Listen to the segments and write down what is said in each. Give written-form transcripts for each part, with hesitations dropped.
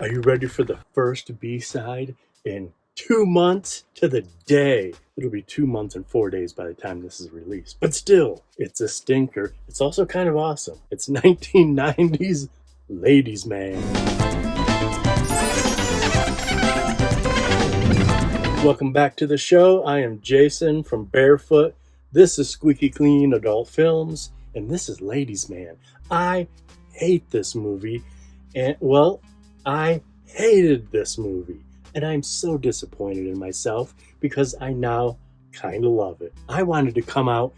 Are you ready for the first B-side in 2 months to the day? It'll be 2 months and 4 days by the time this is released. But still, it's a stinker. It's also kind of awesome. It's 1990s Ladies Man. Welcome back to the show. I am Jason from Barefoot. This is Squeaky Clean Adult Films, and this is Ladies Man. I hate this movie, and I hated this movie, and I'm so disappointed in myself because I now kind of love it. I wanted to come out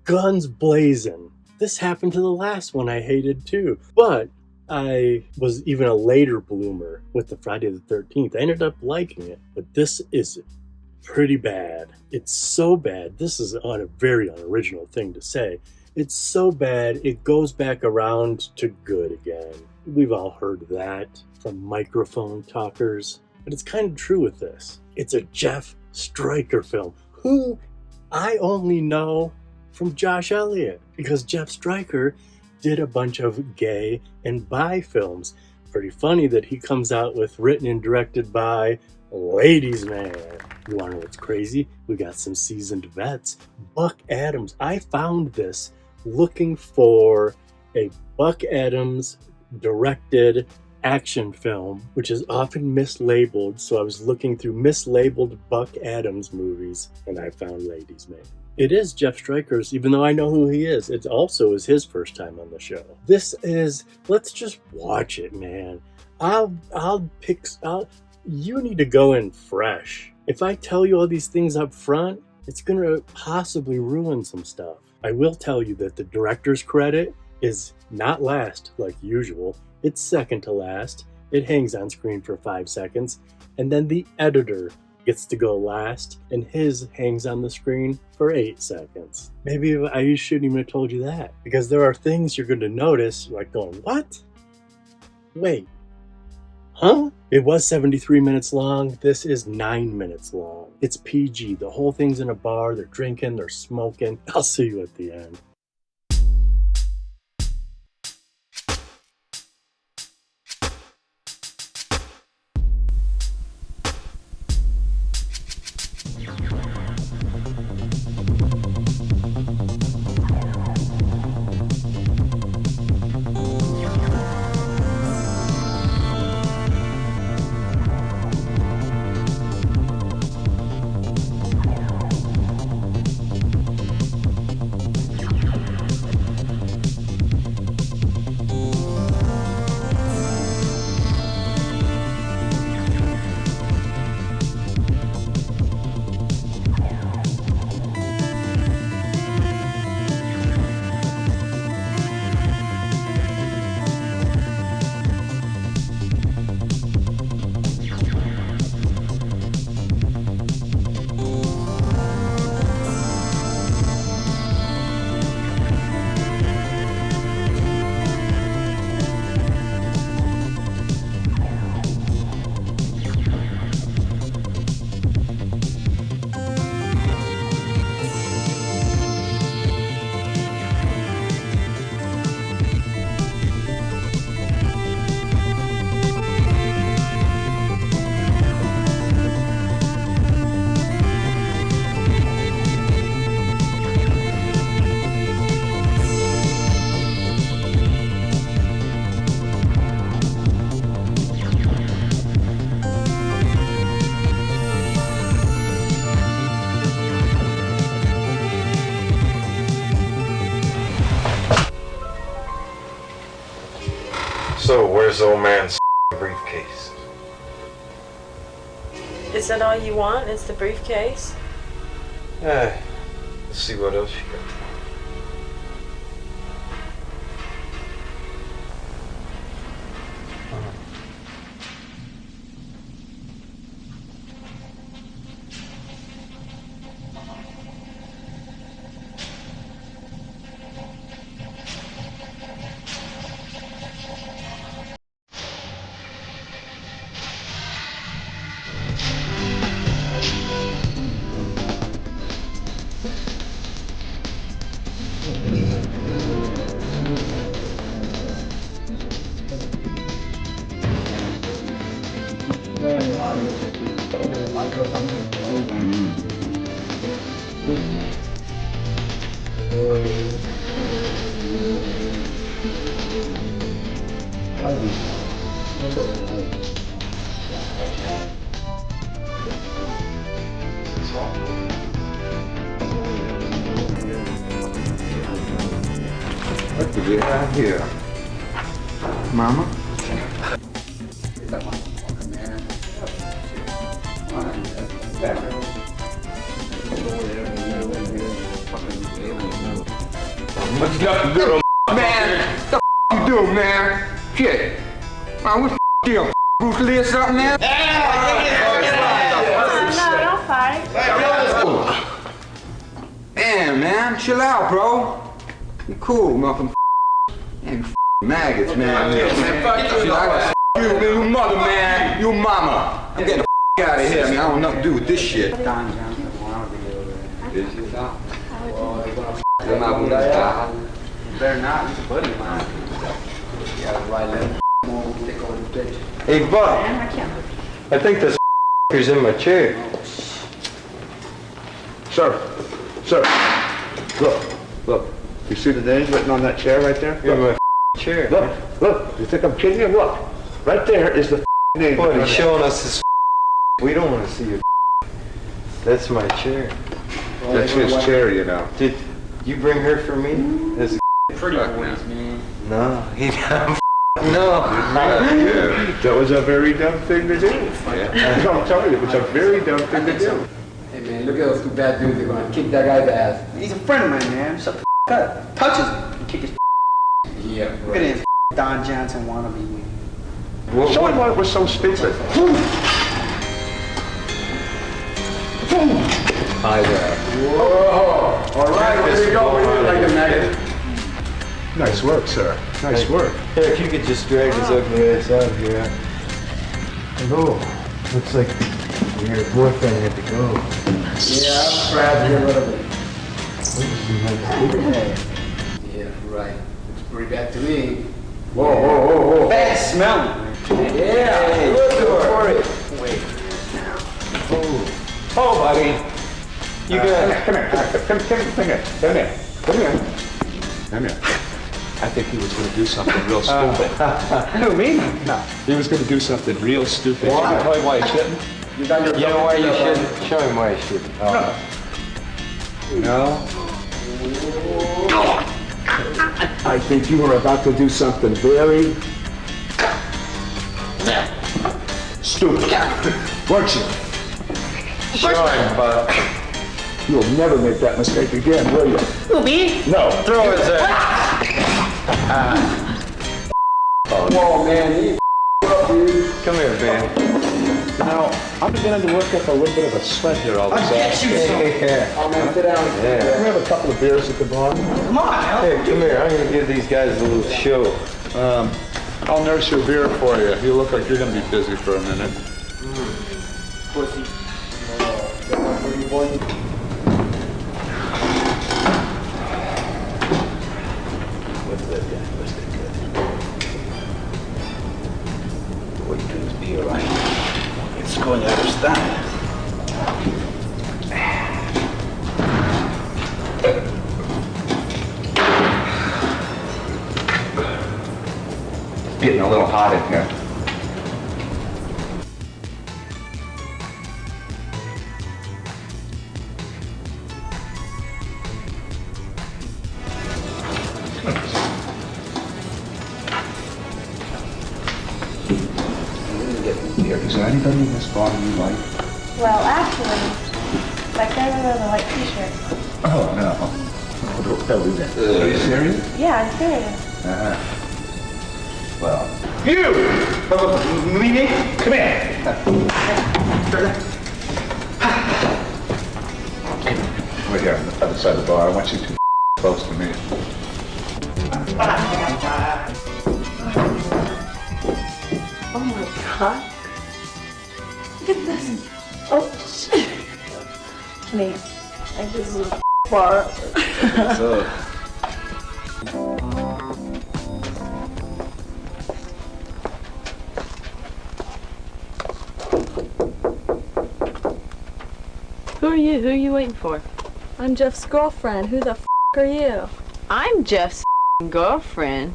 guns blazing. This happened to the last one I hated too, but I was even a later bloomer with the Friday the 13th. I ended up liking it, but this is pretty bad. It's so bad. This is a very unoriginal thing to say. It's so bad, it goes back around to good again. We've all heard that from microphone talkers, but it's kind of true with this. It's a Jeff Stryker film, who I only know from Josh Elliott, because Jeff Stryker did a bunch of gay and bi films. Pretty funny that he comes out with written and directed by Ladies Man. You want to know what's crazy? We got some seasoned vets. Buck Adams. I found this looking for a Buck Adams directed action film, which is often mislabeled. So I was looking through mislabeled Buck Adams movies, and I found Ladies Man. It is Jeff Stryker's, even though I know who he is. It also is his first time on the show. Let's just watch it, man. You need to go in fresh. If I tell you all these things up front, it's going to possibly ruin some stuff. I will tell you that the director's credit is not last like usual. It's second to last. It hangs on screen for 5 seconds. And then the editor gets to go last, and his hangs on the screen for 8 seconds. Maybe I shouldn't even have told you that, because there are things you're going to notice, like going, what? Wait. Huh? It was 73 minutes long. This is 9 minutes long. It's PG. The whole thing's in a bar. They're drinking. They're smoking. I'll see you at the end. So, where's old man's briefcase? Is that all you want? Is the briefcase? Let's see what else you got. What did you have here? Mama? What you got to do, man? What the you do, man? Shit. Man, what the deal? Bruce Lee or something, man? No, don't fight. Damn, man, chill out, bro. You cool, motherfucker. And maggots, man. Shit, I got you mother, man. You mama. I'm getting the out of here, man. I don't know nothing to do with this shit. Better not, he's a buddy of mine. You gotta right leg, take over the pitch. Hey, Buck. I think this is in my chair. Sir, look. You see the names written on that chair right there? In my chair. Look. You think I'm kidding you? Look. Right there is the name. What, he's showing us his We don't want to see your That's my chair. That's his chair, you know. Did you bring her for me? That's Pretty boys, man. No, he no. Yeah. That was a very dumb thing to do. Yeah. I'm telling you, it was a very dumb thing to do. Hey, man, look at those two bad dudes. They're gonna kick that guy's ass. He's a friend of mine, man. Shut the up. Touches him. Kick his Yeah, Look right. at him, Don Johnson wannabe. Show him why it was so stupid. Hi there. Whoa! All right, where you go? Where you like the maggot? Nice work, sir. Nice work. Here, if you could just drag his ugly ass out here. Hello. Looks like your boyfriend had to go. Yeah, I'm proud to get rid of it. Yeah, right. Looks pretty bad to me. Whoa. Bad smelling. Yeah, Go for it. Wait. Oh, buddy. You got Come here. I think he was going to do something real stupid. Who, me? No. He was going to do something real stupid. Why? You can tell you why he shouldn't. You know why you shouldn't? Show him why you shouldn't. No? I think you were about to do something very stupid, weren't you? Show him, bud. You'll never make that mistake again, will you? Who, me? No. Throw his ass. Whoa, man. Come here, man. Now, I'm beginning to work up a little bit of a sweat here all of a sudden. Yeah. Oh, man, sit down. Yeah. Can we have a couple of beers at the bar? Come on, man. Hey, come here. I'm gonna give these guys a little show. I'll nurse your beer for you. You look like you're going to be busy for a minute. Pussy. What you do is be alright. It's going out of style. It's getting a little hot in here. Is there anybody in this bar you like? Well, actually, my favorite are the white t-shirts. Oh, no. What the hell is that? Are you serious? Yeah, I'm serious. Well, You! me? Come here. Right here on the other side of the bar. I want you to close to me. Oh my god. Look at this. Oh, shit. Me. I just was bar. Who are you? Who are you waiting for? I'm Jeff's girlfriend. Who the f*** are you? I'm Jeff's girlfriend.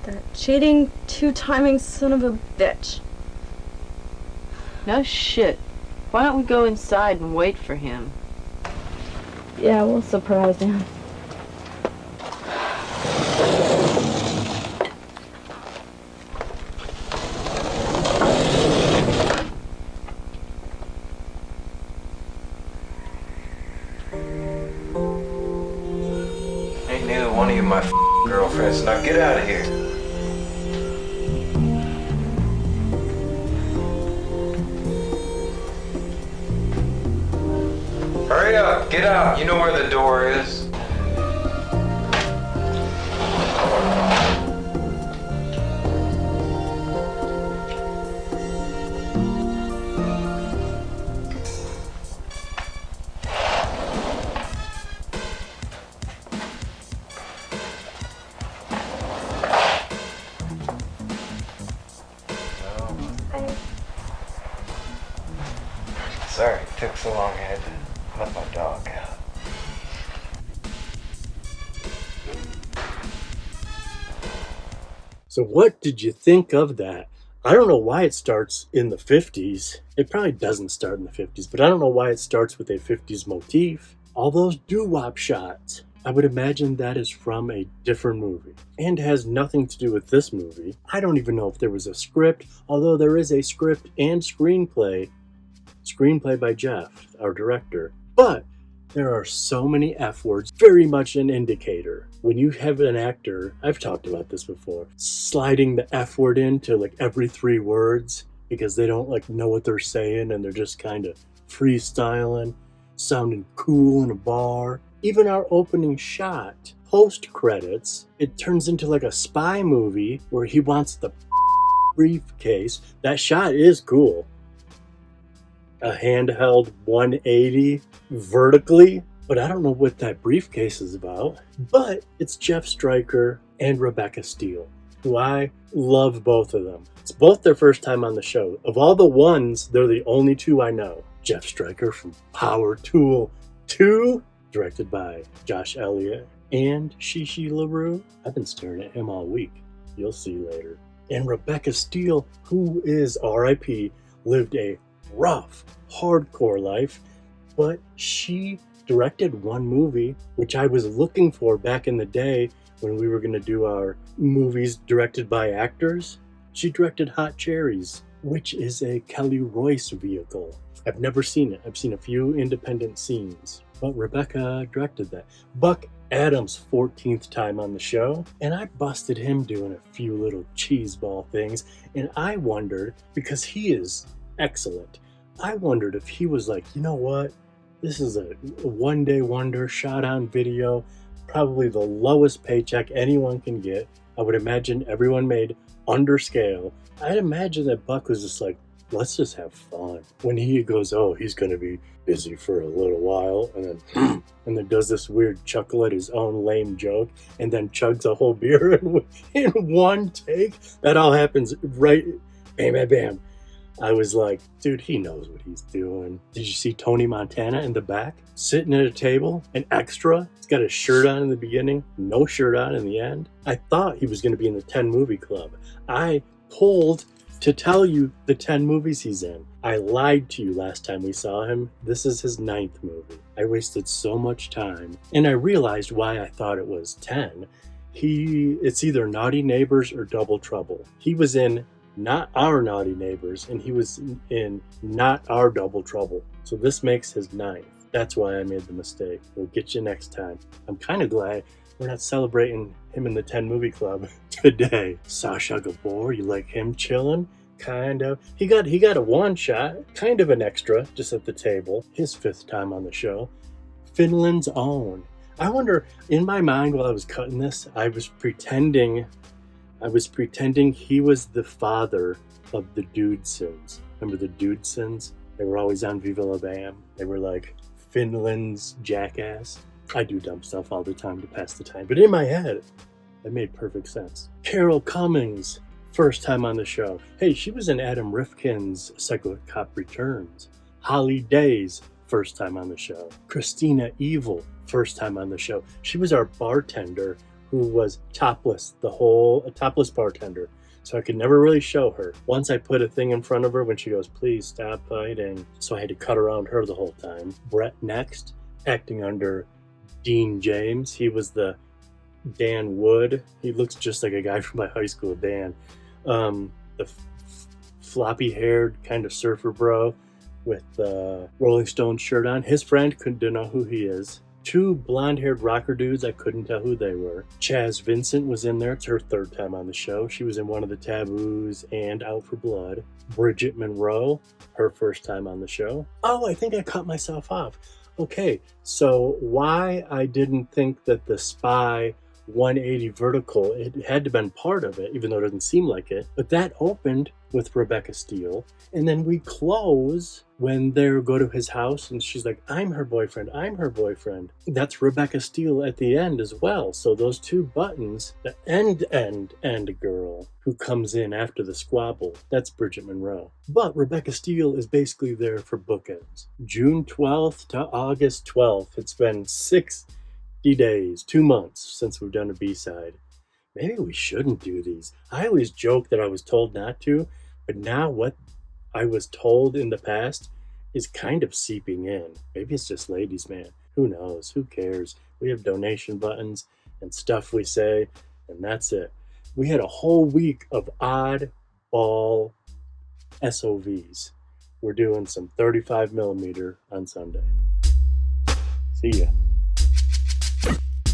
That cheating, two-timing son of a bitch. No shit. Why don't we go inside and wait for him? Yeah, we'll surprise him. Ain't neither one of you my girlfriends. Now get out of here. Hurry up, get out. You know where the door is. Sorry, it took so long. I had to let my dog out. So what did you think of that? I don't know why it starts in the 50s. It probably doesn't start in the 50s, but I don't know why it starts with a 50s motif. All those doo-wop shots. I would imagine that is from a different movie and has nothing to do with this movie. I don't even know if there was a script, although there is a script and screenplay by Jeff, our director. But there are so many F words, very much an indicator. When you have an actor, I've talked about this before, sliding the F word into like every 3 words because they don't like know what they're saying and they're just kind of freestyling, sounding cool in a bar. Even our opening shot, post credits, it turns into like a spy movie where he wants the briefcase. That shot is cool. A handheld 180 vertically, but I don't know what that briefcase is about. But it's Jeff Stryker and Rebecca Steele, who I love both of them. It's both their first time on the show. Of all the ones, they're the only 2 I know. Jeff Stryker from Power Tool 2, directed by Josh Elliott and Shishi LaRue. I've been staring at him all week. You'll see later. And Rebecca Steele, who is R.I.P., lived a rough, hardcore life, but she directed one movie, which I was looking for back in the day when we were going to do our movies directed by actors. She directed Hot Cherries, which is a Kelly Royce vehicle. I've never seen it. I've seen a few independent scenes, but Rebecca directed that. Buck Adams' 14th time on the show, and I busted him doing a few little cheeseball things, and I wondered, because he is excellent, I wondered if he was like, you know what, this is a one-day wonder, shot on video, probably the lowest paycheck anyone can get. I would imagine everyone made under scale. I'd imagine that Buck was just like, let's just have fun. When he goes, oh, he's going to be busy for a little while, and then does this weird chuckle at his own lame joke, and then chugs a whole beer in one take. That all happens right, bam, bam, bam. I was like, dude, he knows what he's doing. Did you see Tony Montana in the back? Sitting at a table, an extra. He's got his shirt on in the beginning, no shirt on in the end. I thought he was going to be in the 10 movie club. I pulled to tell you the 10 movies he's in. I lied to you last time we saw him. This is his 9th movie. I wasted so much time, and I realized why I thought it was 10. It's either Naughty Neighbors or Double Trouble. He was in Not Our Naughty Neighbors, and he was in Not Our Double Trouble. So this makes his 9th. That's why I made the mistake. We'll get you next time. I'm kind of glad we're not celebrating him in the 10 movie club today. Sacha Gabor, you like him chilling? Kind of. He got a one shot, kind of an extra, just at the table. His 5th time on the show. Finland's Own. I wonder, in my mind while I was cutting this, I was pretending he was the father of the Dudesons. Remember the Dudesons? They were always on Viva La Bam. They were like Finland's jackass. I do dumb stuff all the time to pass the time, but in my head, it made perfect sense. Carol Cummings first time on the show. Hey, she was in Adam Rifkin's Psycho Cop Returns. Holly Day's first time on the show. Christina Evil, first time on the show. She was our bartender who was topless, a topless bartender. So I could never really show her. Once I put a thing in front of her when she goes, please stop hiding. So I had to cut around her the whole time. Brett next, acting under Dean James. He was the Dan Wood. He looks just like a guy from my high school, Dan. The floppy-haired kind of surfer bro with the Rolling Stones shirt on. His friend couldn't know who he is. Two blonde-haired rocker dudes, I couldn't tell who they were. Chaz Vincent was in there. It's her third time on the show. She was in one of the Taboos and Out for Blood. Bridget Monroe, her first time on the show. Oh, I think I cut myself off. Okay, so why I didn't think that the Spy 180 vertical, it had to have been part of it, even though it doesn't seem like it. But that opened with Rebecca Steele, and then we close when they go to his house, and she's like, I'm her boyfriend. That's Rebecca Steele at the end as well. So those two buttons, the end girl who comes in after the squabble, that's Bridget Monroe. But Rebecca Steele is basically there for bookends. June 12th to August 12th. It's been 60 days, 2 months since we've done a B-side. Maybe we shouldn't do these. I always joke that I was told not to, but now what I was told in the past is kind of seeping in. Maybe it's just ladies, man. Who knows? Who cares? We have donation buttons and stuff we say, and that's it. We had a whole week of oddball SOVs. We're doing some 35mm on Sunday. See ya.